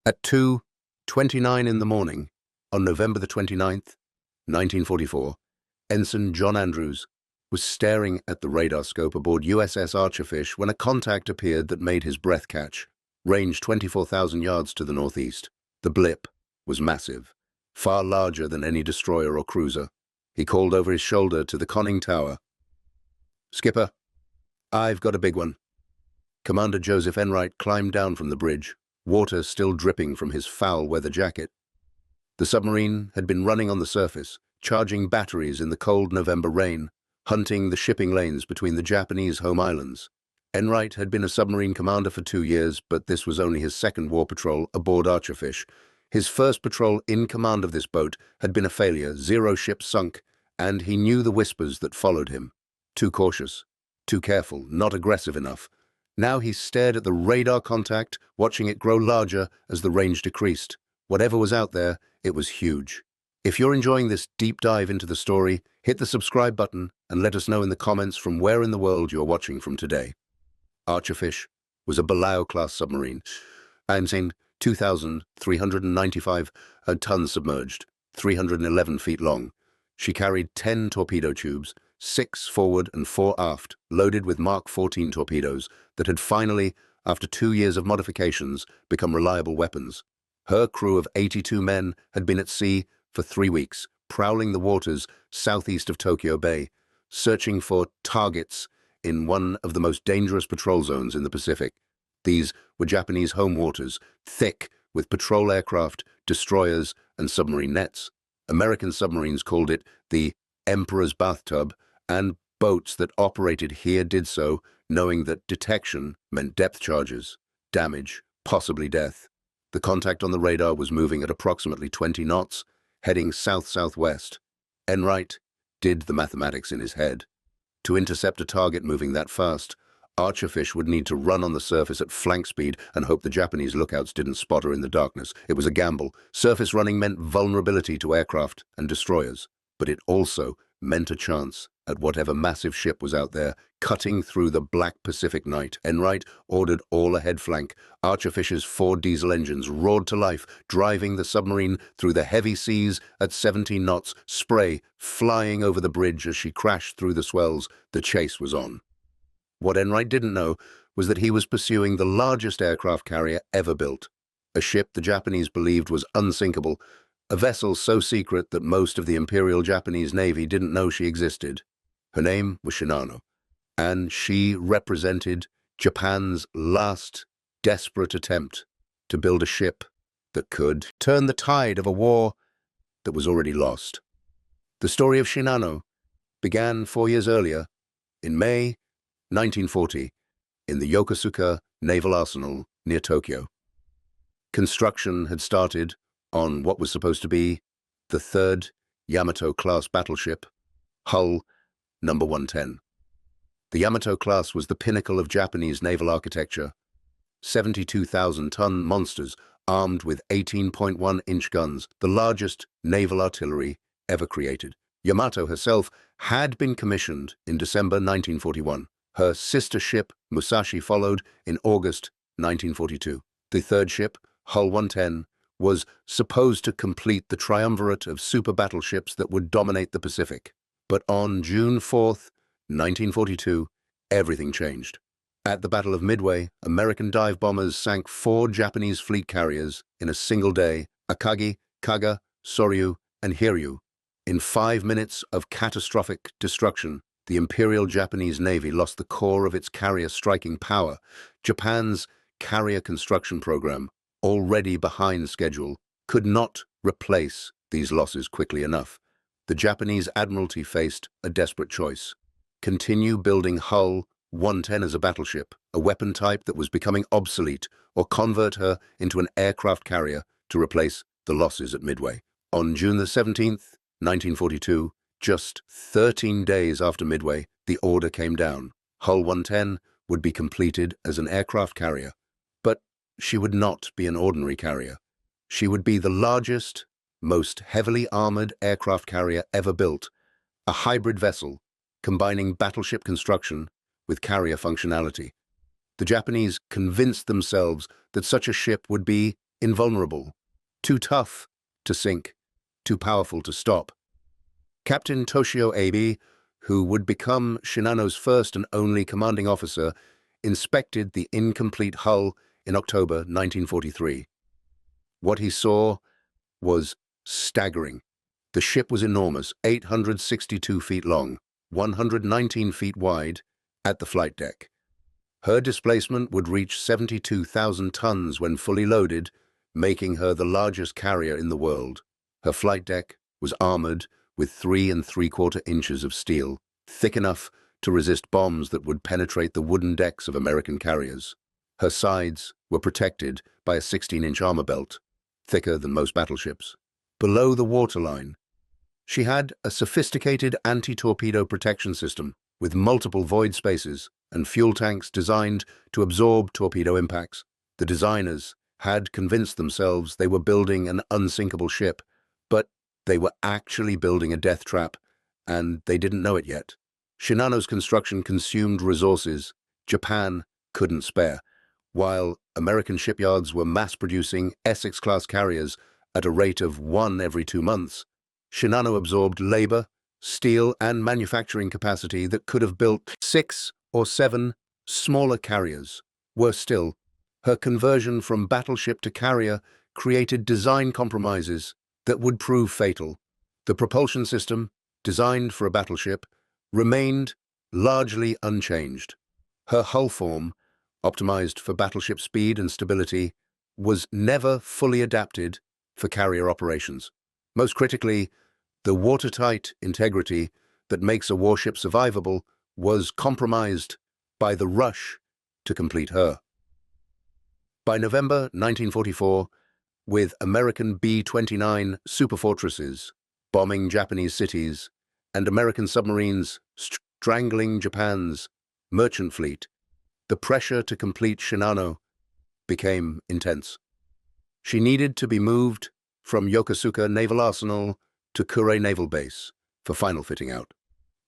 At 2:29 in the morning, on November the 29th, 1944, Ensign John Andrews was staring at the radar scope aboard USS Archerfish when a contact appeared that made his breath catch, range 24,000 yards to the northeast. The blip was massive, far larger than any destroyer or cruiser. He called over his shoulder to the conning tower. "Skipper, I've got a big one." Commander Joseph Enright climbed down from the bridge, water still dripping from his foul weather jacket. The submarine had been running on the surface, charging batteries in the cold November rain, hunting the shipping lanes between the Japanese home islands. Enright had been a submarine commander for 2 years, but this was only his second war patrol aboard Archerfish. His first patrol in command of this boat had been a failure, 0 ships sunk, and he knew the whispers that followed him. Too cautious, too careful, not aggressive enough. Now he stared at the radar contact, watching it grow larger as the range decreased. Whatever was out there, it was huge. If you're enjoying this deep dive into the story, hit the subscribe button and let us know in the comments from where in the world you're watching from today. Archerfish was a Balao-class submarine, and saying 2,395 tons submerged, 311 feet long. She carried 10 torpedo tubes, 6 forward and 4 aft, loaded with Mark 14 torpedoes that had finally, after 2 years of modifications, become reliable weapons. Her crew of 82 men had been at sea for 3 weeks, prowling the waters southeast of Tokyo Bay, searching for targets in one of the most dangerous patrol zones in the Pacific. These were Japanese home waters, thick with patrol aircraft, destroyers, and submarine nets. American submarines called it the Emperor's Bathtub, and boats that operated here did so, knowing that detection meant depth charges, damage, possibly death. The contact on the radar was moving at approximately 20 knots, heading south-southwest. Enright did the mathematics in his head. To intercept a target moving that fast, Archerfish would need to run on the surface at flank speed and hope the Japanese lookouts didn't spot her in the darkness. It was a gamble. Surface running meant vulnerability to aircraft and destroyers, but it also meant a chance at whatever massive ship was out there, cutting through the black Pacific night. Enright ordered all ahead flank. Archerfish's 4 diesel engines roared to life, driving the submarine through the heavy seas at 17 knots, spray flying over the bridge as she crashed through the swells. The chase was on. What Enright didn't know was that he was pursuing the largest aircraft carrier ever built, a ship the Japanese believed was unsinkable, a vessel so secret that most of the Imperial Japanese Navy didn't know she existed. Her name was Shinano, and she represented Japan's last desperate attempt to build a ship that could turn the tide of a war that was already lost. The story of Shinano began 4 years earlier, in May 1940, in the Yokosuka Naval Arsenal near Tokyo. Construction had started on what was supposed to be the 3rd Yamato-class battleship, hull number 110. The Yamato-class was the pinnacle of Japanese naval architecture. 72,000-ton monsters armed with 18.1-inch guns, the largest naval artillery ever created. Yamato herself had been commissioned in December 1941. Her sister ship, Musashi, followed in August 1942. The 3rd ship, hull 110, was supposed to complete the triumvirate of super battleships that would dominate the Pacific. But on June 4th, 1942, everything changed. At the Battle of Midway, American dive bombers sank 4 Japanese fleet carriers in a single day: Akagi, Kaga, Soryu, and Hiryu. In 5 minutes of catastrophic destruction, the Imperial Japanese Navy lost the core of its carrier striking power. Japan's carrier construction program, already behind schedule, could not replace these losses quickly enough. The Japanese Admiralty faced a desperate choice: continue building hull 110 as a battleship, a weapon type that was becoming obsolete, or convert her into an aircraft carrier to replace the losses at Midway. On June the 17th, 1942, just 13 days after Midway, the order came down. Hull 110 would be completed as an aircraft carrier, but she would not be an ordinary carrier. She would be the largest, most heavily armored aircraft carrier ever built, a hybrid vessel combining battleship construction with carrier functionality. The Japanese convinced themselves that such a ship would be invulnerable, too tough to sink, too powerful to stop. Captain Toshio Abe, who would become Shinano's first and only commanding officer, inspected the incomplete hull in October 1943. What he saw was staggering. The ship was enormous, 862 feet long, 119 feet wide at the flight deck. Her displacement would reach 72,000 tons when fully loaded, making her the largest carrier in the world. Her flight deck was armored with 3 3/4 inches of steel, thick enough to resist bombs that would penetrate the wooden decks of American carriers. Her sides were protected by a 16-inch armor belt, thicker than most battleships. Below the waterline, she had a sophisticated anti-torpedo protection system with multiple void spaces and fuel tanks designed to absorb torpedo impacts. The designers had convinced themselves they were building an unsinkable ship, but they were actually building a death trap, and they didn't know it yet. Shinano's construction consumed resources Japan couldn't spare, while American shipyards were mass-producing Essex-class carriers at a rate of 1 every 2 months. Shinano absorbed labor, steel, and manufacturing capacity that could have built 6 or 7 smaller carriers. Worse still, her conversion from battleship to carrier created design compromises that would prove fatal. The propulsion system, designed for a battleship, remained largely unchanged. Her hull form, optimized for battleship speed and stability, was never fully adapted for carrier operations. Most critically, the watertight integrity that makes a warship survivable was compromised by the rush to complete her. By November 1944, with American B-29 superfortresses bombing Japanese cities and American submarines strangling Japan's merchant fleet, the pressure to complete Shinano became intense. She needed to be moved from Yokosuka Naval Arsenal to Kure Naval Base for final fitting out.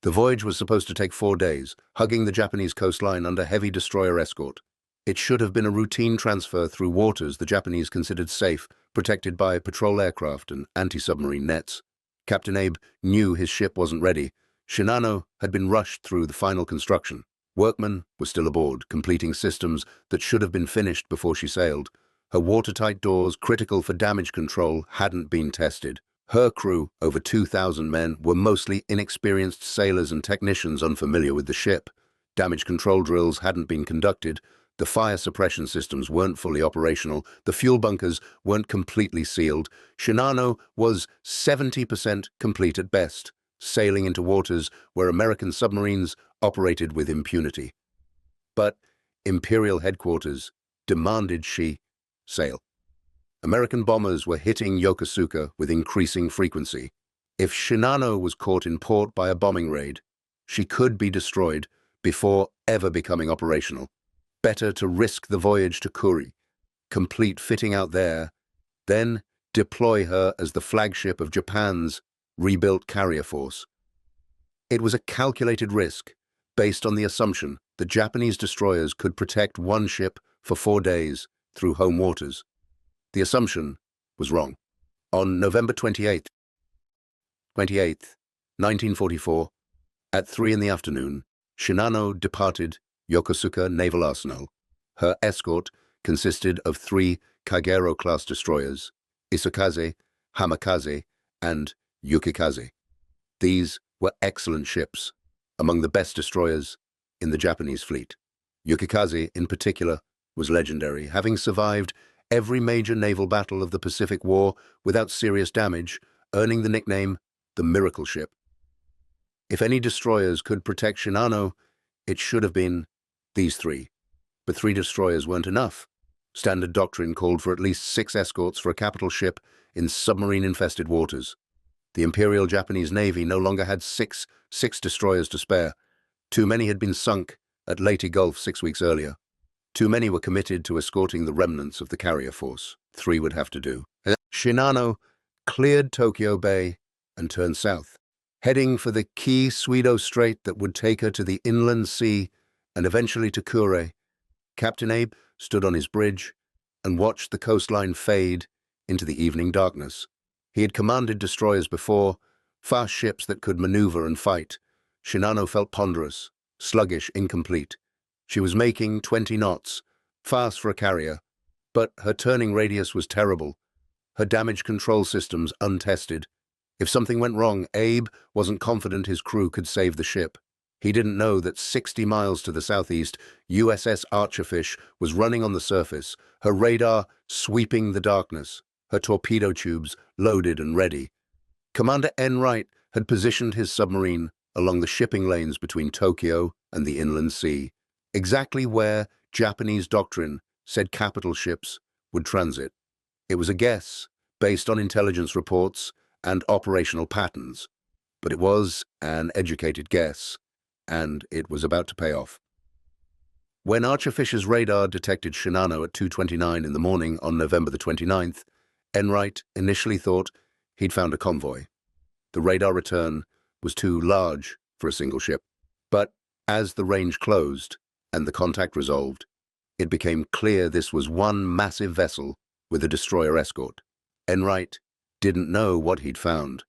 The voyage was supposed to take 4 days, hugging the Japanese coastline under heavy destroyer escort. It should have been a routine transfer through waters the Japanese considered safe, protected by patrol aircraft and anti-submarine nets. Captain Abe knew his ship wasn't ready. Shinano had been rushed through the final construction. Workmen were still aboard, completing systems that should have been finished before she sailed. Her watertight doors, critical for damage control, hadn't been tested. Her crew, over 2,000 men, were mostly inexperienced sailors and technicians unfamiliar with the ship. Damage control drills hadn't been conducted. The fire suppression systems weren't fully operational. The fuel bunkers weren't completely sealed. Shinano was 70% complete at best, sailing into waters where American submarines operated with impunity. But Imperial headquarters demanded she sail. American bombers were hitting Yokosuka with increasing frequency. If Shinano was caught in port by a bombing raid, she could be destroyed before ever becoming operational. Better to risk the voyage to Kure, complete fitting out there, then deploy her as the flagship of Japan's rebuilt carrier force. It was a calculated risk, based on the assumption that Japanese destroyers could protect one ship for 4 days through home waters. The assumption was wrong. On November 28th, 1944, at 3 in the afternoon, Shinano departed Yokosuka Naval Arsenal. Her escort consisted of 3 Kagero-class destroyers, Isukaze, Hamakaze, and Yukikaze. These were excellent ships, among the best destroyers in the Japanese fleet. Yukikaze, in particular, was legendary, having survived every major naval battle of the Pacific War without serious damage, earning the nickname the Miracle Ship. If any destroyers could protect Shinano, it should have been these 3. But 3 destroyers weren't enough. Standard doctrine called for at least 6 escorts for a capital ship in submarine-infested waters. The Imperial Japanese Navy no longer had six destroyers to spare. Too many had been sunk at Leyte Gulf 6 weeks earlier. Too many were committed to escorting the remnants of the carrier force. 3 would have to do. Shinano cleared Tokyo Bay and turned south, heading for the key Suido Strait that would take her to the inland sea and eventually to Kure. Captain Abe stood on his bridge, and watched the coastline fade into the evening darkness. He had commanded destroyers before, fast ships that could maneuver and fight. Shinano felt ponderous, sluggish, incomplete. She was making 20 knots, fast for a carrier, but her turning radius was terrible, her damage control systems untested. If something went wrong, Abe wasn't confident his crew could save the ship. He didn't know that 60 miles to the southeast, USS Archerfish was running on the surface, her radar sweeping the darkness, her torpedo tubes loaded and ready. Commander Enright had positioned his submarine along the shipping lanes between Tokyo and the inland sea, exactly where Japanese doctrine said capital ships would transit. It was a guess, based on intelligence reports and operational patterns, but it was an educated guess, and it was about to pay off. When Archerfish's radar detected Shinano at 2:29 in the morning on November the 29th, Enright initially thought he'd found a convoy. The radar return was too large for a single ship. But as the range closed and the contact resolved, it became clear this was one massive vessel with a destroyer escort. Enright didn't know what he'd found,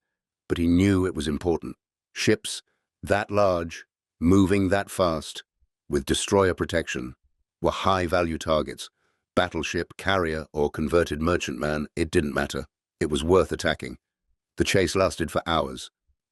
but he knew it was important. Ships that large, moving that fast, with destroyer protection, were high-value targets. Battleship, carrier, or converted merchantman, it didn't matter. It was worth attacking. The chase lasted for hours.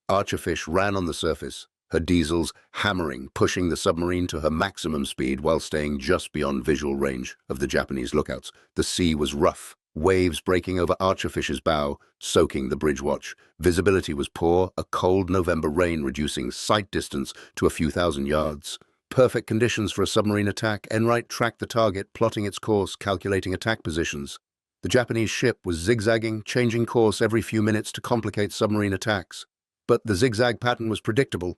Archerfish ran on the surface, her diesels hammering, pushing the submarine to her maximum speed while staying just beyond visual range of the Japanese lookouts. The sea was rough, waves breaking over Archerfish's bow, soaking the bridge watch. Visibility was poor, a cold November rain reducing sight distance to a few thousand yards. Perfect conditions for a submarine attack. Enright tracked the target, plotting its course, calculating attack positions. The Japanese ship was zigzagging, changing course every few minutes to complicate submarine attacks. But the zigzag pattern was predictable,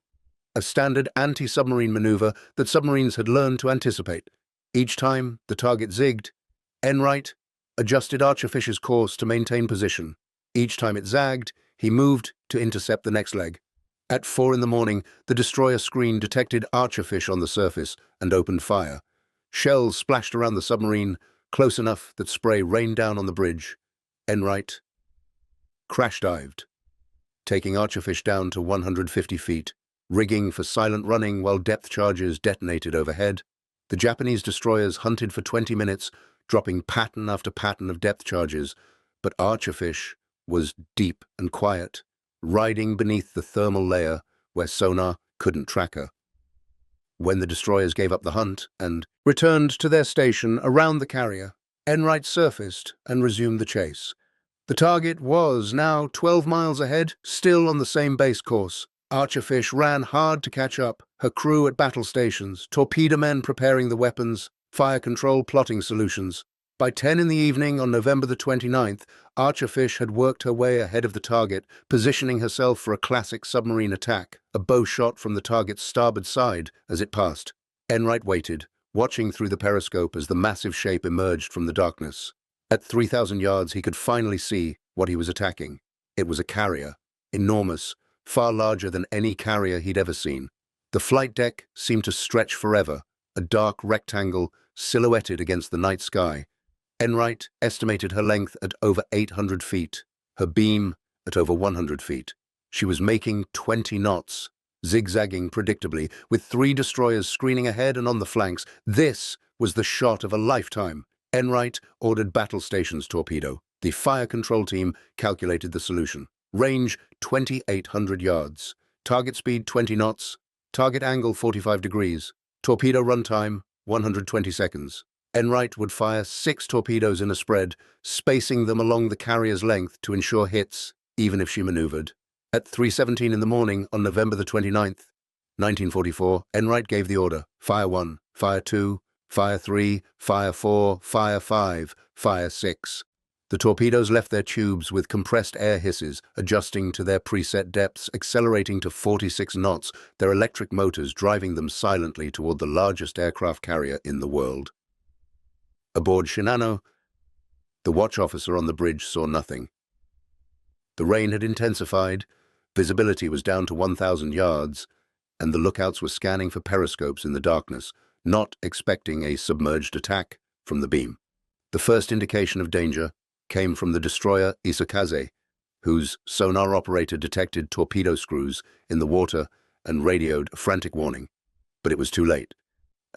a standard anti-submarine maneuver that submarines had learned to anticipate. Each time the target zigged, Enright adjusted Archerfish's course to maintain position. Each time it zagged, he moved to intercept the next leg. At 4 in the morning, the destroyer screen detected Archerfish on the surface and opened fire. Shells splashed around the submarine, close enough that spray rained down on the bridge. Enright crash-dived, taking Archerfish down to 150 feet, rigging for silent running while depth charges detonated overhead. The Japanese destroyers hunted for 20 minutes, dropping pattern after pattern of depth charges, but Archerfish was deep and quiet, riding beneath the thermal layer where sonar couldn't track her. When the destroyers gave up the hunt and returned to their station around the carrier, Enright surfaced and resumed the chase. The target was now 12 miles ahead, still on the same base course. Archerfish ran hard to catch up, her crew at battle stations, torpedo men preparing the weapons, fire control plotting solutions. By 10 in the evening on November the 29th, Archerfish had worked her way ahead of the target, positioning herself for a classic submarine attack, a bow shot from the target's starboard side as it passed. Enright waited, watching through the periscope as the massive shape emerged from the darkness. At 3,000 yards, he could finally see what he was attacking. It was a carrier, enormous, far larger than any carrier he'd ever seen. The flight deck seemed to stretch forever, a dark rectangle silhouetted against the night sky. Enright estimated her length at over 800 feet, her beam at over 100 feet. She was making 20 knots, zigzagging predictably, with 3 destroyers screening ahead and on the flanks. This was the shot of a lifetime. Enright ordered battle stations torpedo. The fire control team calculated the solution. Range 2,800 yards. Target speed 20 knots. Target angle 45 degrees. Torpedo runtime 120 seconds. Enright would fire 6 torpedoes in a spread, spacing them along the carrier's length to ensure hits, even if she maneuvered. At 3:17 in the morning on November the 29th, 1944, Enright gave the order: Fire 1, Fire 2, Fire 3, Fire 4, Fire 5, Fire 6. The torpedoes left their tubes with compressed air hisses, adjusting to their preset depths, accelerating to 46 knots, their electric motors driving them silently toward the largest aircraft carrier in the world. Aboard Shinano, the watch officer on the bridge saw nothing. The rain had intensified, visibility was down to 1,000 yards, and the lookouts were scanning for periscopes in the darkness, not expecting a submerged attack from the beam. The first indication of danger came from the destroyer Isakaze, whose sonar operator detected torpedo screws in the water and radioed a frantic warning. But it was too late.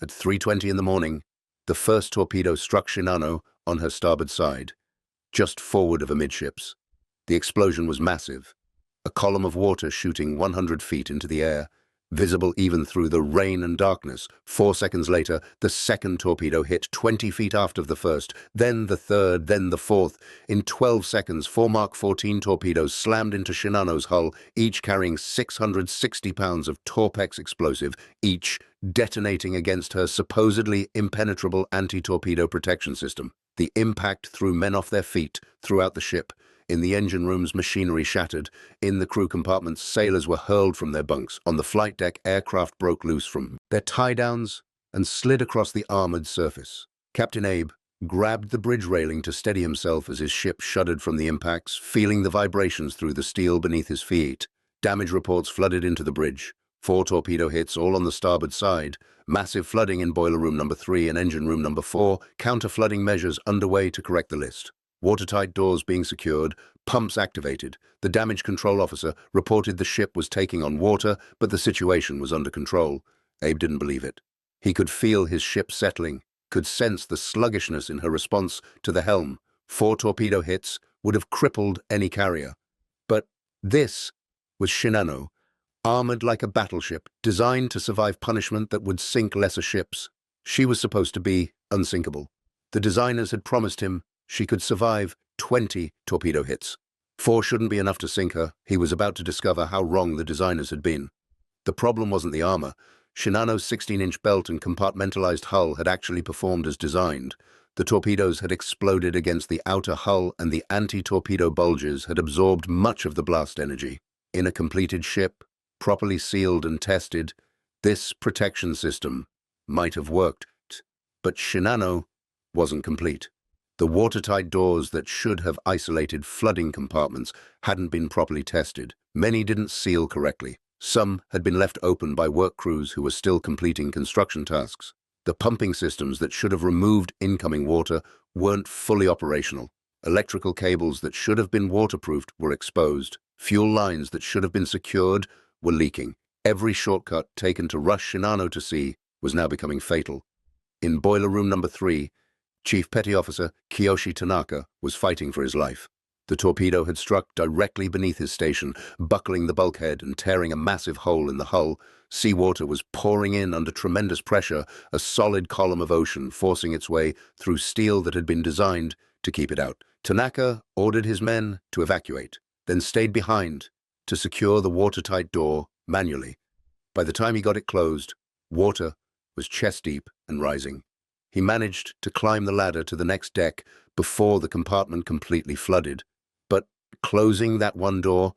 At 3:20 in the morning, the first torpedo struck Shinano on her starboard side, just forward of amidships. The explosion was massive, a column of water shooting 100 feet into the air, visible even through the rain and darkness. 4 seconds later, the second torpedo hit 20 feet aft of the first, then the third, then the fourth. In 12 seconds, 4 Mark 14 torpedoes slammed into Shinano's hull, each carrying 660 pounds of Torpex explosive, each detonating against her supposedly impenetrable anti-torpedo protection system. The impact threw men off their feet throughout the ship. In the engine rooms, machinery shattered. In the crew compartments, sailors were hurled from their bunks. On the flight deck, aircraft broke loose from their tie-downs and slid across the armored surface. Captain Abe grabbed the bridge railing to steady himself as his ship shuddered from the impacts, feeling the vibrations through the steel beneath his feet. Damage reports flooded into the bridge. 4 torpedo hits, all on the starboard side. Massive flooding in boiler room number 3 and engine room number 4. Counter-flooding measures underway to correct the list. Watertight doors being secured, pumps activated. The damage control officer reported the ship was taking on water, but the situation was under control. Abe didn't believe it. He could feel his ship settling, could sense the sluggishness in her response to the helm. 4 torpedo hits would have crippled any carrier. But this was Shinano, armored like a battleship, designed to survive punishment that would sink lesser ships. She was supposed to be unsinkable. The designers had promised him she could survive 20 torpedo hits. 4 shouldn't be enough to sink her. He was about to discover how wrong the designers had been. The problem wasn't the armor. Shinano's 16-inch belt and compartmentalized hull had actually performed as designed. The torpedoes had exploded against the outer hull, and the anti-torpedo bulges had absorbed much of the blast energy. In a completed ship, properly sealed and tested, this protection system might have worked. But Shinano wasn't complete. The watertight doors that should have isolated flooding compartments hadn't been properly tested. Many didn't seal correctly. Some had been left open by work crews who were still completing construction tasks. The pumping systems that should have removed incoming water weren't fully operational. Electrical cables that should have been waterproofed were exposed. Fuel lines that should have been secured were leaking. Every shortcut taken to rush Shinano to sea was now becoming fatal. In boiler room number 3, Chief Petty Officer Kiyoshi Tanaka was fighting for his life. The torpedo had struck directly beneath his station, buckling the bulkhead and tearing a massive hole in the hull. Seawater was pouring in under tremendous pressure, a solid column of ocean forcing its way through steel that had been designed to keep it out. Tanaka ordered his men to evacuate, then stayed behind to secure the watertight door manually. By the time he got it closed, water was chest-deep and rising. He managed to climb the ladder to the next deck before the compartment completely flooded. But closing that one door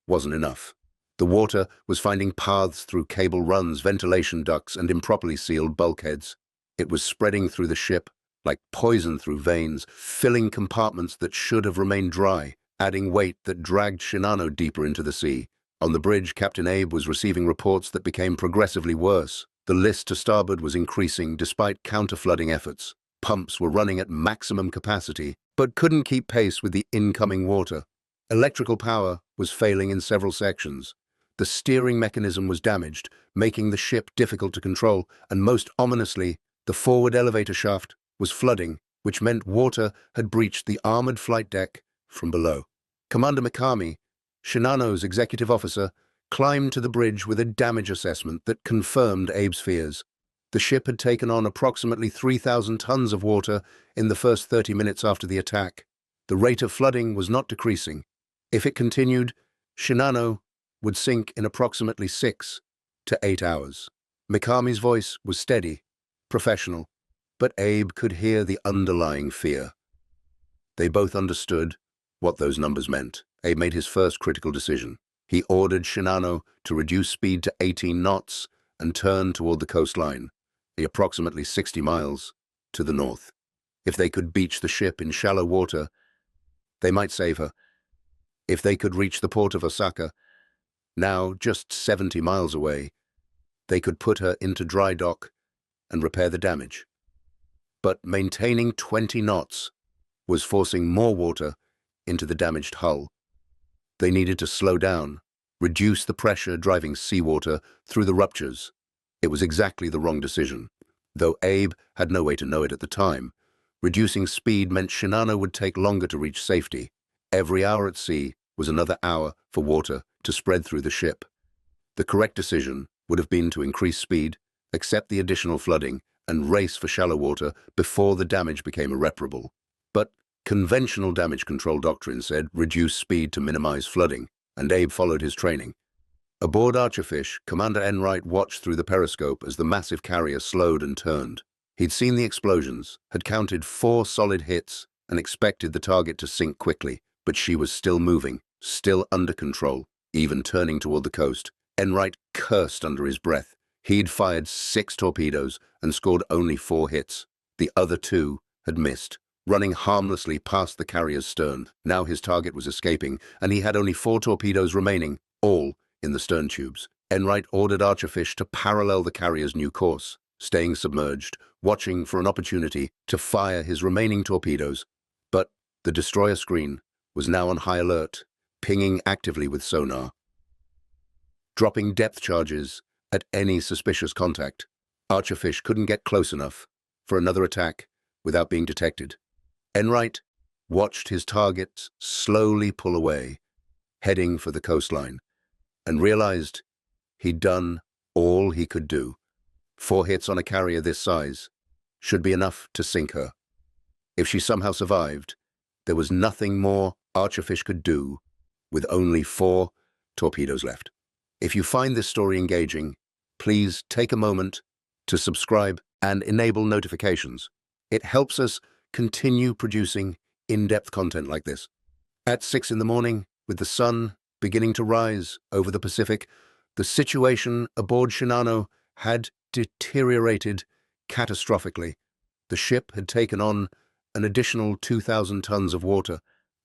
wasn't enough. The water was finding paths through cable runs, ventilation ducts, and improperly sealed bulkheads. It was spreading through the ship like poison through veins, filling compartments that should have remained dry, adding weight that dragged Shinano deeper into the sea. On the bridge, Captain Abe was receiving reports that became progressively worse. The list to starboard was increasing despite counter-flooding efforts. Pumps were running at maximum capacity, but couldn't keep pace with the incoming water. Electrical power was failing in several sections. The steering mechanism was damaged, making the ship difficult to control, and most ominously, the forward elevator shaft was flooding, which meant water had breached the armored flight deck from below. Commander Mikami, Shinano's executive officer, climbed to the bridge with a damage assessment that confirmed Abe's fears. The ship had taken on approximately 3,000 tons of water in the first 30 minutes after the attack. The rate of flooding was not decreasing. If it continued, Shinano would sink in approximately 6 to 8 hours. Mikami's voice was steady, professional, but Abe could hear the underlying fear. They both understood what those numbers meant. Abe made his first critical decision. He ordered Shinano to reduce speed to 18 knots and turn toward the coastline, approximately 60 miles to the north. If they could beach the ship in shallow water, they might save her. If they could reach the port of Osaka, now just 70 miles away, they could put her into dry dock and repair the damage. but maintaining 20 knots was forcing more water into the damaged hull. They needed to slow down, reduce the pressure driving seawater through the ruptures. It was exactly the wrong decision, though Abe had no way to know it at the time. Reducing speed meant Shinano would take longer to reach safety. Every hour at sea was another hour for water to spread through the ship. The correct decision would have been to increase speed, accept the additional flooding, and race for shallow water before the damage became irreparable. But conventional damage control doctrine said reduce speed to minimize flooding, and Abe followed his training. Aboard Archerfish, Commander Enright watched through the periscope as the massive carrier slowed and turned. He'd seen the explosions, had counted 4 solid hits, and expected the target to sink quickly, but she was still moving, still under control, even turning toward the coast. Enright cursed under his breath. He'd fired 6 torpedoes and scored only 4 hits. The other 2 had missed, running harmlessly past the carrier's stern. Now his target was escaping, and he had only 4 torpedoes remaining, all in the stern tubes. Enright ordered Archerfish to parallel the carrier's new course, staying submerged, watching for an opportunity to fire his remaining torpedoes. But the destroyer screen was now on high alert, pinging actively with sonar, dropping depth charges at any suspicious contact. Archerfish couldn't get close enough for another attack without being detected. Enright watched his target slowly pull away, heading for the coastline, and realized he'd done all he could do. 4 hits on a carrier this size should be enough to sink her. If she somehow survived, there was nothing more Archerfish could do with only 4 torpedoes left. If you find this story engaging, please take a moment to subscribe and enable notifications. It helps us continue producing in-depth content like this. At 6 in the morning, with the sun beginning to rise over the Pacific, the situation aboard Shinano had deteriorated catastrophically. The ship had taken on an additional 2,000 tons of water.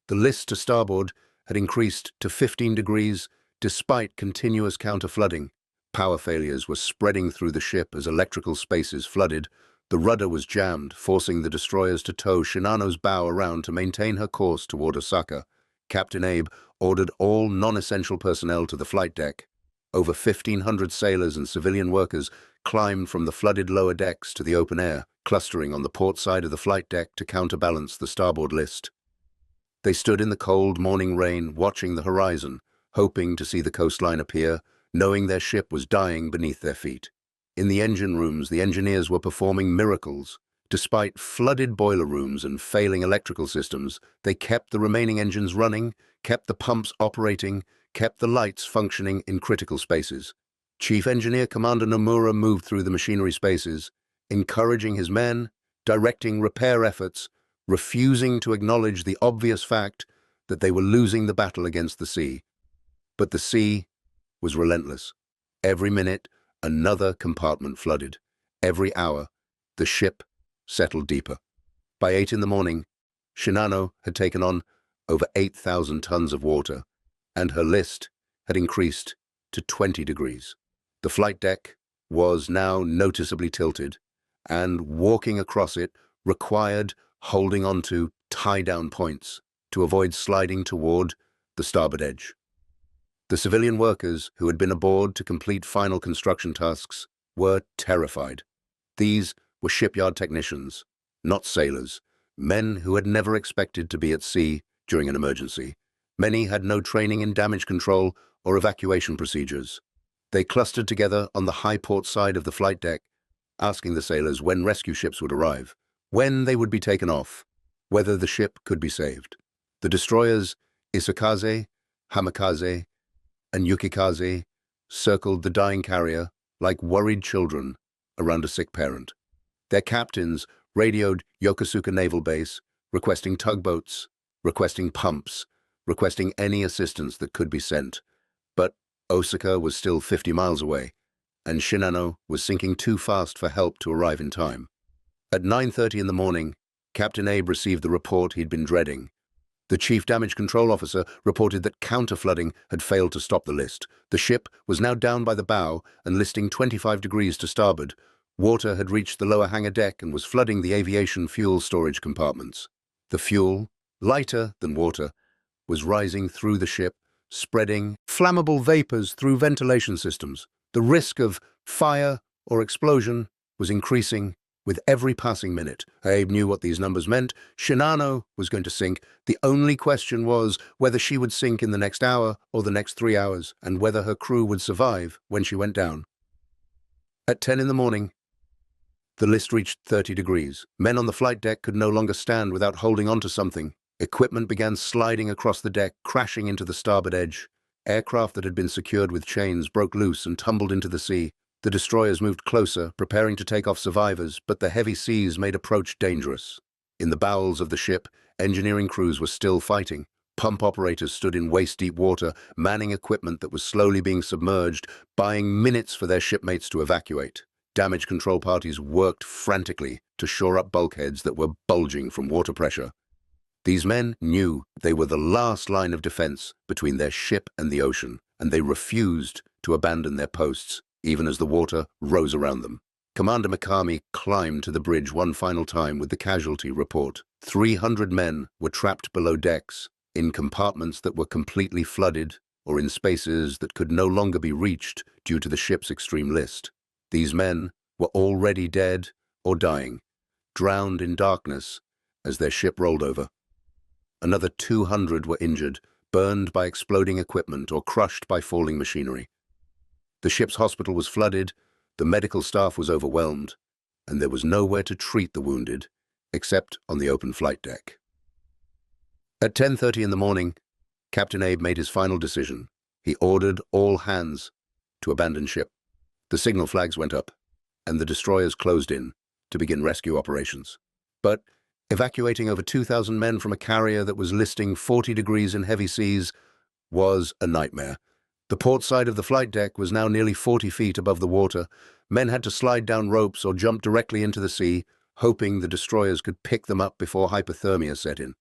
The list to starboard had increased to 15 degrees despite continuous counter-flooding. Power failures were spreading through the ship as electrical spaces flooded. The rudder was jammed, forcing the destroyers to tow Shinano's bow around to maintain her course toward Osaka. Captain Abe ordered all non-essential personnel to the flight deck. Over 1,500 sailors and civilian workers climbed from the flooded lower decks to the open air, clustering on the port side of the flight deck to counterbalance the starboard list. They stood in the cold morning rain, watching the horizon, hoping to see the coastline appear, knowing their ship was dying beneath their feet. In the engine rooms, the engineers were performing miracles. Despite flooded boiler rooms and failing electrical systems, they kept the remaining engines running, kept the pumps operating, kept the lights functioning in critical spaces. Chief Engineer Commander Nomura moved through the machinery spaces, encouraging his men, directing repair efforts, refusing to acknowledge the obvious fact that they were losing the battle against the sea. But the sea was relentless. Every minute, another compartment flooded. Every hour, the ship settled deeper. By 8 in the morning, Shinano had taken on over 8,000 tons of water, and her list had increased to 20 degrees. The flight deck was now noticeably tilted, and walking across it required holding onto tie-down points to avoid sliding toward the starboard edge. The civilian workers who had been aboard to complete final construction tasks were terrified. These were shipyard technicians, not sailors, men who had never expected to be at sea during an emergency. Many had no training in damage control or evacuation procedures. They clustered together on the high port side of the flight deck, asking the sailors when rescue ships would arrive, when they would be taken off, whether the ship could be saved. The destroyers Isakaze, Hamikaze, and Yukikaze circled the dying carrier like worried children around a sick parent. Their captains radioed Yokosuka Naval Base, requesting tugboats, requesting pumps, requesting any assistance that could be sent. But Osaka was still 50 miles away, and Shinano was sinking too fast for help to arrive in time. At 9:30 in the morning, Captain Abe received the report he'd been dreading. The chief damage control officer reported that counter-flooding had failed to stop the list. The ship was now down by the bow and listing 25 degrees to starboard, Water had reached the lower hangar deck and was flooding the aviation fuel storage compartments. The fuel, lighter than water, was rising through the ship, spreading flammable vapors through ventilation systems. The risk of fire or explosion was increasing with every passing minute. Abe knew what these numbers meant. Shinano was going to sink. The only question was whether she would sink in the next hour or the next 3 hours, and whether her crew would survive when she went down. At 10 in the morning, the list reached 30 degrees. Men on the flight deck could no longer stand without holding onto something. Equipment began sliding across the deck, crashing into the starboard edge. Aircraft that had been secured with chains broke loose and tumbled into the sea. The destroyers moved closer, preparing to take off survivors, but the heavy seas made approach dangerous. In the bowels of the ship, engineering crews were still fighting. Pump operators stood in waist-deep water, manning equipment that was slowly being submerged, buying minutes for their shipmates to evacuate. Damage control parties worked frantically to shore up bulkheads that were bulging from water pressure. These men knew they were the last line of defense between their ship and the ocean, and they refused to abandon their posts, even as the water rose around them. Commander Mikami climbed to the bridge one final time with the casualty report. 300 men were trapped below decks, in compartments that were completely flooded, or in spaces that could no longer be reached due to the ship's extreme list. These men were already dead or dying, drowned in darkness as their ship rolled over. Another 200 were injured, burned by exploding equipment or crushed by falling machinery. The ship's hospital was flooded, the medical staff was overwhelmed, and there was nowhere to treat the wounded except on the open flight deck. At 10:30 in the morning, Captain Abe made his final decision. He ordered all hands to abandon ship. The signal flags went up, and the destroyers closed in to begin rescue operations. But evacuating over 2,000 men from a carrier that was listing 40 degrees in heavy seas was a nightmare. The port side of the flight deck was now nearly 40 feet above the water. Men had to slide down ropes or jump directly into the sea, hoping the destroyers could pick them up before hypothermia set in.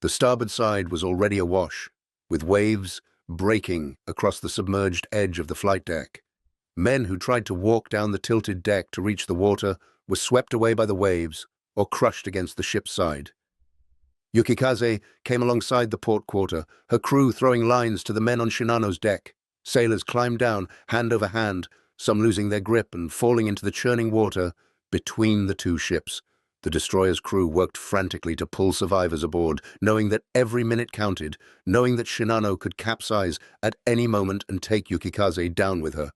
The starboard side was already awash, with waves breaking across the submerged edge of the flight deck. Men who tried to walk down the tilted deck to reach the water were swept away by the waves or crushed against the ship's side. Yukikaze came alongside the port quarter, her crew throwing lines to the men on Shinano's deck. Sailors climbed down, hand over hand, some losing their grip and falling into the churning water between the two ships. The destroyer's crew worked frantically to pull survivors aboard, knowing that every minute counted, knowing that Shinano could capsize at any moment and take Yukikaze down with her.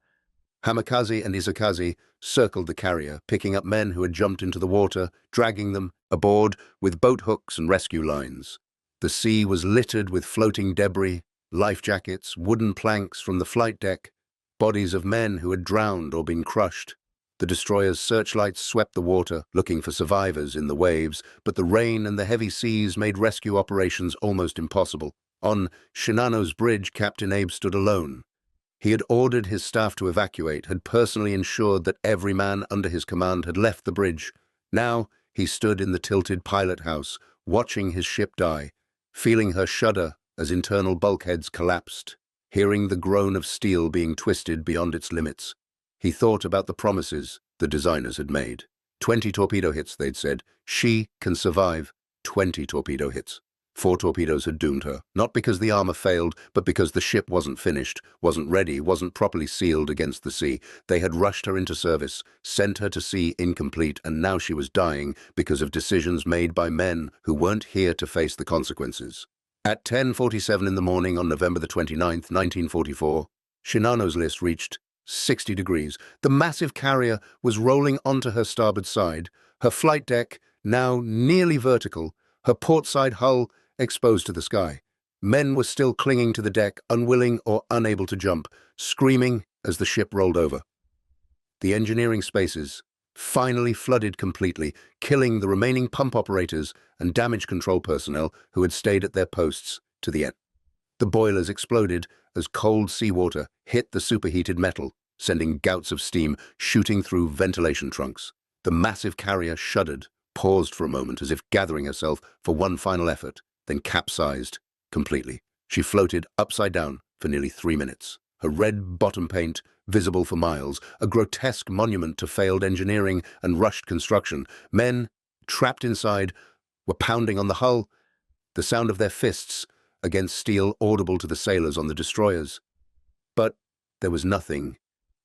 Hamikaze and Izakaze circled the carrier, picking up men who had jumped into the water, dragging them aboard with boat hooks and rescue lines. The sea was littered with floating debris, life jackets, wooden planks from the flight deck, bodies of men who had drowned or been crushed. The destroyer's searchlights swept the water, looking for survivors in the waves, but the rain and the heavy seas made rescue operations almost impossible. On Shinano's bridge, Captain Abe stood alone. He had ordered his staff to evacuate, had personally ensured that every man under his command had left the bridge. Now he stood in the tilted pilot house, watching his ship die, feeling her shudder as internal bulkheads collapsed, hearing the groan of steel being twisted beyond its limits. He thought about the promises the designers had made. 20 torpedo hits, they'd said. She can survive 20 torpedo hits. 4 torpedoes had doomed her, not because the armor failed, but because the ship wasn't finished, wasn't ready, wasn't properly sealed against the sea. They had rushed her into service, sent her to sea incomplete, and now she was dying because of decisions made by men who weren't here to face the consequences. At 10:47 in the morning on November the 29th, 1944, Shinano's list reached 60 degrees. The massive carrier was rolling onto her starboard side, her flight deck now nearly vertical, her portside hull exposed to the sky. Men were still clinging to the deck, unwilling or unable to jump, screaming as the ship rolled over. The engineering spaces finally flooded completely, killing the remaining pump operators and damage control personnel who had stayed at their posts to the end. The boilers exploded as cold seawater hit the superheated metal, sending gouts of steam shooting through ventilation trunks. The massive carrier shuddered, paused for a moment as if gathering herself for one final effort, then capsized completely. She floated upside down for nearly 3 minutes. her red bottom paint visible for miles, a grotesque monument to failed engineering and rushed construction. Men, trapped inside, were pounding on the hull, the sound of their fists against steel audible to the sailors on the destroyers. But there was nothing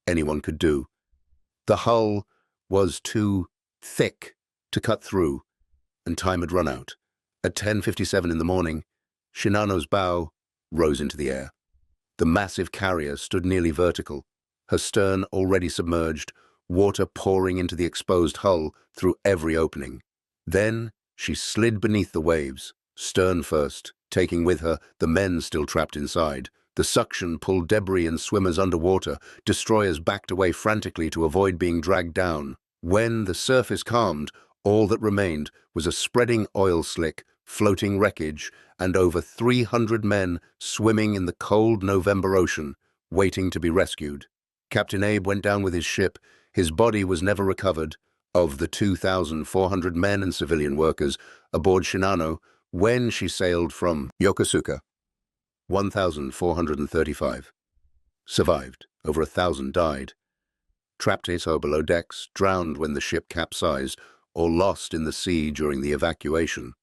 anyone could do. The hull was too thick to cut through, and time had run out. At 10:57 in the morning, Shinano's bow rose into the air. The massive carrier stood nearly vertical, her stern already submerged, water pouring into the exposed hull through every opening. Then she slid beneath the waves, stern first, taking with her the men still trapped inside. The suction pulled debris and swimmers underwater. Destroyers backed away frantically to avoid being dragged down. When the surface calmed, all that remained was a spreading oil slick, floating wreckage, and over 300 men swimming in the cold November ocean, waiting to be rescued. Captain Abe went down with his ship. His body was never recovered. Of the 2,400 men and civilian workers aboard Shinano, when she sailed from Yokosuka, 1,435 survived. Over 1,000 died, trapped so below decks, drowned when the ship capsized, or lost in the sea during the evacuation.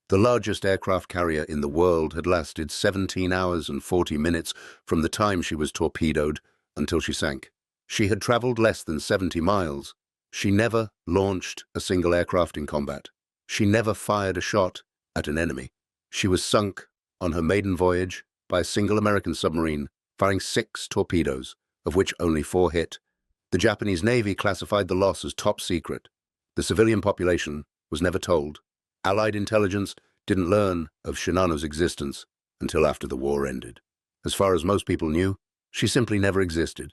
The largest aircraft carrier in the world had lasted 17 hours and 40 minutes from the time she was torpedoed until she sank. She had traveled less than 70 miles. She never launched a single aircraft in combat. She never fired a shot at an enemy. She was sunk on her maiden voyage by a single American submarine, firing 6 torpedoes, of which only 4 hit. The Japanese Navy classified the loss as top secret. The civilian population was never told. Allied intelligence didn't learn of Shinano's existence until after the war ended. As far as most people knew, she simply never existed.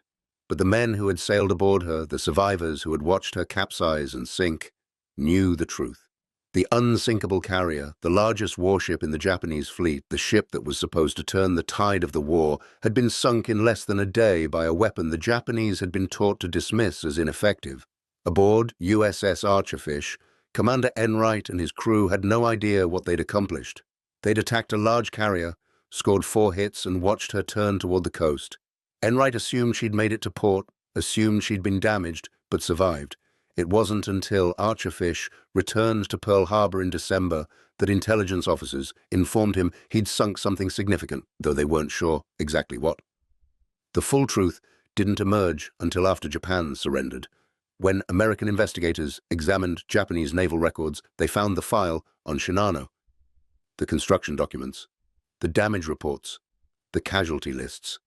But the men who had sailed aboard her, the survivors who had watched her capsize and sink, knew the truth. The unsinkable carrier, the largest warship in the Japanese fleet, the ship that was supposed to turn the tide of the war, had been sunk in less than a day by a weapon the Japanese had been taught to dismiss as ineffective. Aboard USS Archerfish, Commander Enright and his crew had no idea what they'd accomplished. They'd attacked a large carrier, scored 4 hits, and watched her turn toward the coast. Enright assumed she'd made it to port, assumed she'd been damaged, but survived. It wasn't until Archerfish returned to Pearl Harbor in December that intelligence officers informed him he'd sunk something significant, though they weren't sure exactly what. The full truth didn't emerge until after Japan surrendered. When American investigators examined Japanese naval records, they found the file on Shinano, the construction documents, the damage reports, the casualty lists.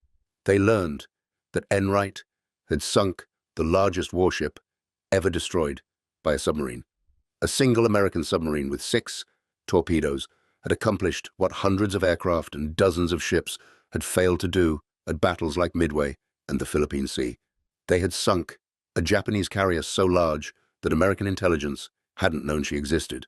They learned that Enright had sunk the largest warship ever destroyed by a submarine. A single American submarine with 6 torpedoes had accomplished what hundreds of aircraft and dozens of ships had failed to do at battles like Midway and the Philippine Sea. They had sunk a Japanese carrier so large that American intelligence hadn't known she existed.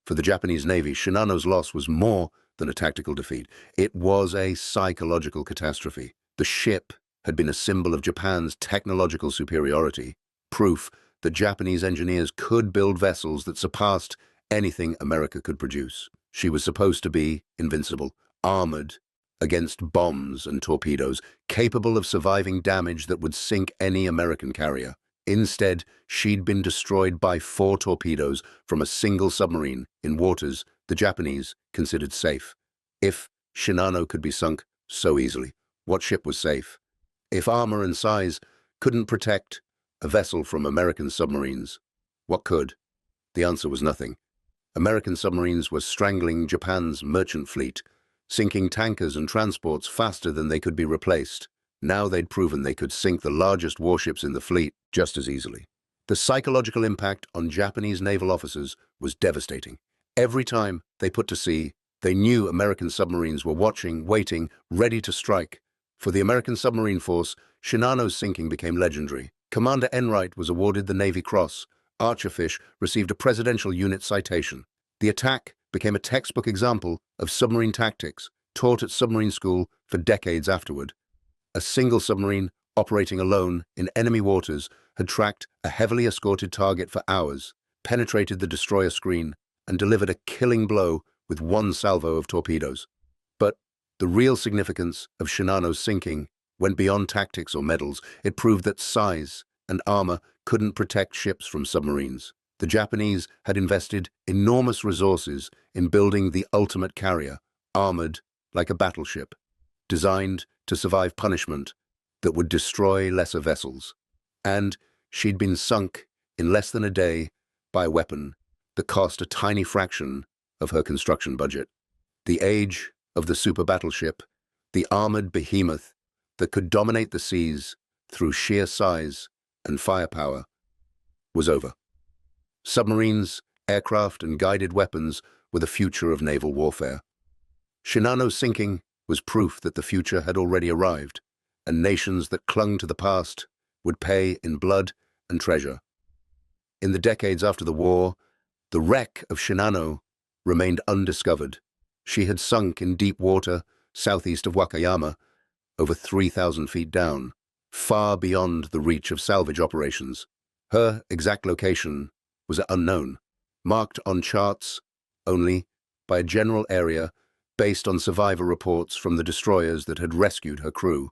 For the Japanese Navy, Shinano's loss was more than a tactical defeat. It was a psychological catastrophe. The ship had been a symbol of Japan's technological superiority, proof that Japanese engineers could build vessels that surpassed anything America could produce. She was supposed to be invincible, armored against bombs and torpedoes, capable of surviving damage that would sink any American carrier. Instead, she'd been destroyed by 4 torpedoes from a single submarine in waters the Japanese considered safe. If Shinano could be sunk so easily, what ship was safe? If armor and size couldn't protect a vessel from American submarines, what could? The answer was nothing. American submarines were strangling Japan's merchant fleet, sinking tankers and transports faster than they could be replaced. Now they'd proven they could sink the largest warships in the fleet just as easily. The psychological impact on Japanese naval officers was devastating. Every time they put to sea, they knew American submarines were watching, waiting, ready to strike. For the American submarine force, Shinano's sinking became legendary. Commander Enright was awarded the Navy Cross. Archerfish received a Presidential Unit Citation. The attack became a textbook example of submarine tactics, taught at submarine school for decades afterward. A single submarine, operating alone in enemy waters, had tracked a heavily escorted target for hours, penetrated the destroyer screen, and delivered a killing blow with 1 salvo of torpedoes. But the real significance of Shinano's sinking went beyond tactics or medals. It proved that size and armor couldn't protect ships from submarines. The Japanese had invested enormous resources in building the ultimate carrier, armored like a battleship, designed to survive punishment that would destroy lesser vessels. And she'd been sunk in less than a day by a weapon that cost a tiny fraction of her construction budget. The age of the super battleship, the armored behemoth that could dominate the seas through sheer size and firepower, was over. Submarines, aircraft, and guided weapons were the future of naval warfare. Shinano's sinking was proof that the future had already arrived, and nations that clung to the past would pay in blood and treasure. In the decades after the war, the wreck of Shinano remained undiscovered. She had sunk in deep water southeast of Wakayama, over 3,000 feet down, far beyond the reach of salvage operations. Her exact location was unknown, marked on charts only by a general area based on survivor reports from the destroyers that had rescued her crew.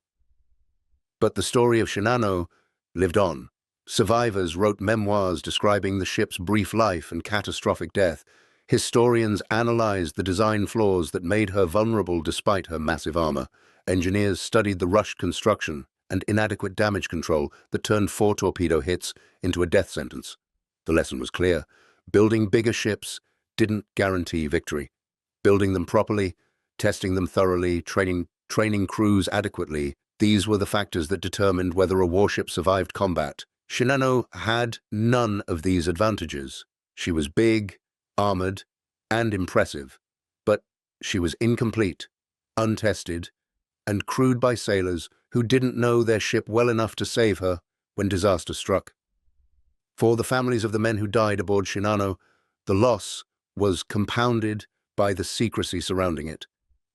But the story of Shinano lived on. Survivors wrote memoirs describing the ship's brief life and catastrophic death. Historians analyzed the design flaws that made her vulnerable despite her massive armor. Engineers studied the rushed construction and inadequate damage control that turned 4 torpedo hits into a death sentence. The lesson was clear. Building bigger ships didn't guarantee victory. Building them properly, testing them thoroughly, training crews adequately, these were the factors that determined whether a warship survived combat. Shinano had none of these advantages. She was big, armored, and impressive, but she was incomplete, untested, and crewed by sailors who didn't know their ship well enough to save her when disaster struck. For the families of the men who died aboard Shinano, the loss was compounded by the secrecy surrounding it.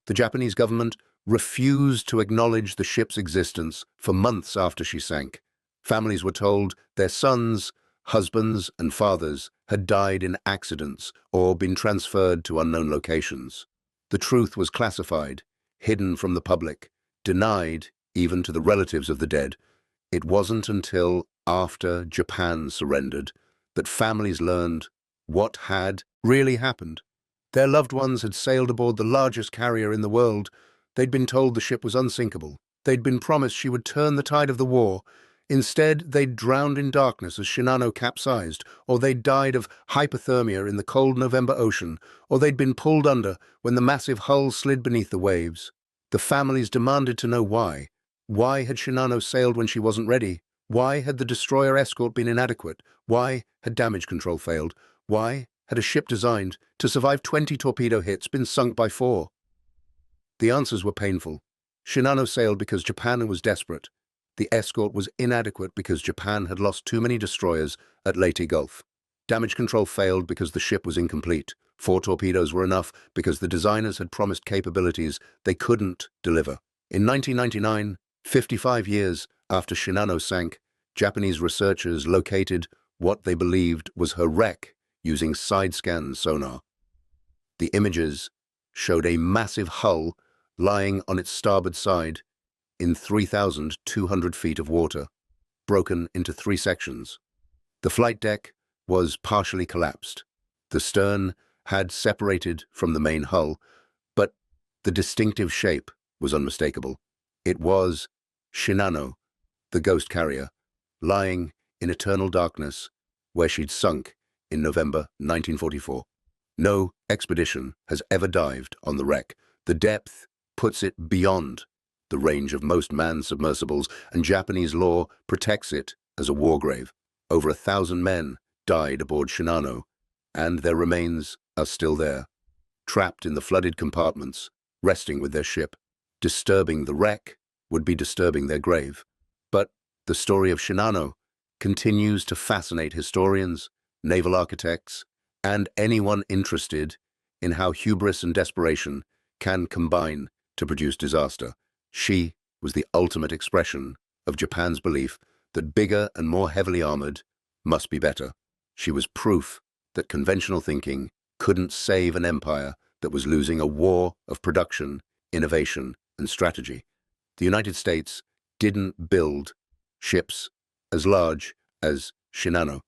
The Japanese government refused to acknowledge the ship's existence for months after she sank. Families were told their sons, husbands, and fathers had died in accidents or been transferred to unknown locations. The truth was classified, hidden from the public, denied even to the relatives of the dead. It wasn't until after Japan surrendered that families learned what had really happened. Their loved ones had sailed aboard the largest carrier in the world. They'd been told the ship was unsinkable. They'd been promised she would turn the tide of the war. Instead, they'd drowned in darkness as Shinano capsized, or they'd died of hypothermia in the cold November ocean, or they'd been pulled under when the massive hull slid beneath the waves. The families demanded to know why. Why had Shinano sailed when she wasn't ready? Why had the destroyer escort been inadequate? Why had damage control failed? Why had a ship designed to survive 20 torpedo hits been sunk by 4? The answers were painful. Shinano sailed because Japan was desperate. The escort was inadequate because Japan had lost too many destroyers at Leyte Gulf. Damage control failed because the ship was incomplete. 4 torpedoes were enough because the designers had promised capabilities they couldn't deliver. In 1999, 55 years after Shinano sank, Japanese researchers located what they believed was her wreck using side-scan sonar. The images showed a massive hull lying on its starboard side in 3,200 feet of water, broken into 3 sections. The flight deck was partially collapsed. The stern had separated from the main hull, but the distinctive shape was unmistakable. It was Shinano, the ghost carrier, lying in eternal darkness where she'd sunk in November 1944. No expedition has ever dived on the wreck. The depth puts it beyond the range of most manned submersibles, and Japanese law protects it as a war grave. Over 1,000 men died aboard Shinano, and their remains are still there, trapped in the flooded compartments, resting with their ship. Disturbing the wreck would be disturbing their grave. But the story of Shinano continues to fascinate historians, naval architects, and anyone interested in how hubris and desperation can combine to produce disaster. She was the ultimate expression of Japan's belief that bigger and more heavily armored must be better. She was proof that conventional thinking couldn't save an empire that was losing a war of production, innovation, and strategy. The United States didn't build ships as large as Shinano.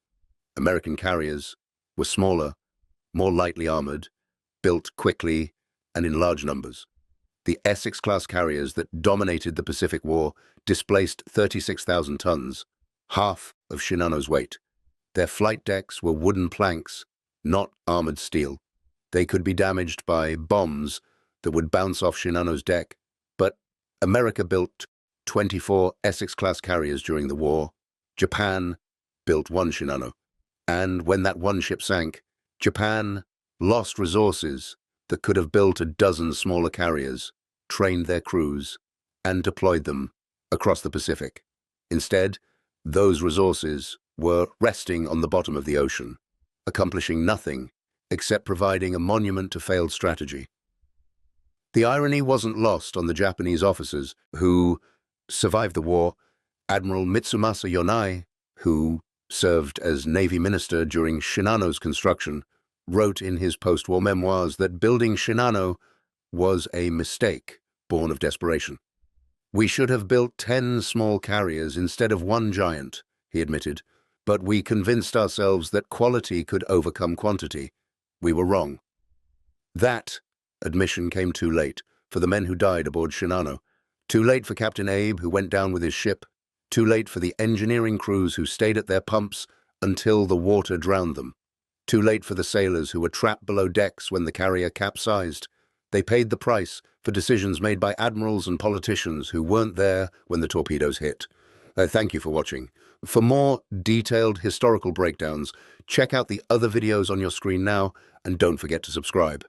American carriers were smaller, more lightly armored, built quickly and in large numbers. The Essex-class carriers that dominated the Pacific War displaced 36,000 tons, half of Shinano's weight. Their flight decks were wooden planks, not armored steel. They could be damaged by bombs that would bounce off Shinano's deck, but America built 24 Essex-class carriers during the war. Japan built one Shinano. And when that one ship sank, Japan lost resources that could have built a dozen smaller carriers, trained their crews, and deployed them across the Pacific. Instead, those resources were resting on the bottom of the ocean, accomplishing nothing except providing a monument to failed strategy. The irony wasn't lost on the Japanese officers who survived the war. Admiral Mitsumasa Yonai, who served as Navy Minister during Shinano's construction, wrote in his post-war memoirs that building Shinano was a mistake born of desperation. "We should have built 10 small carriers instead of one giant," he admitted, "but we convinced ourselves that quality could overcome quantity. We were wrong." That admission came too late for the men who died aboard Shinano, too late for Captain Abe, who went down with his ship, too late for the engineering crews who stayed at their pumps until the water drowned them, too late for the sailors who were trapped below decks when the carrier capsized. They paid the price for decisions made by admirals and politicians who weren't there when the torpedoes hit. Thank you for watching. For more detailed historical breakdowns, check out the other videos on your screen now, and don't forget to subscribe.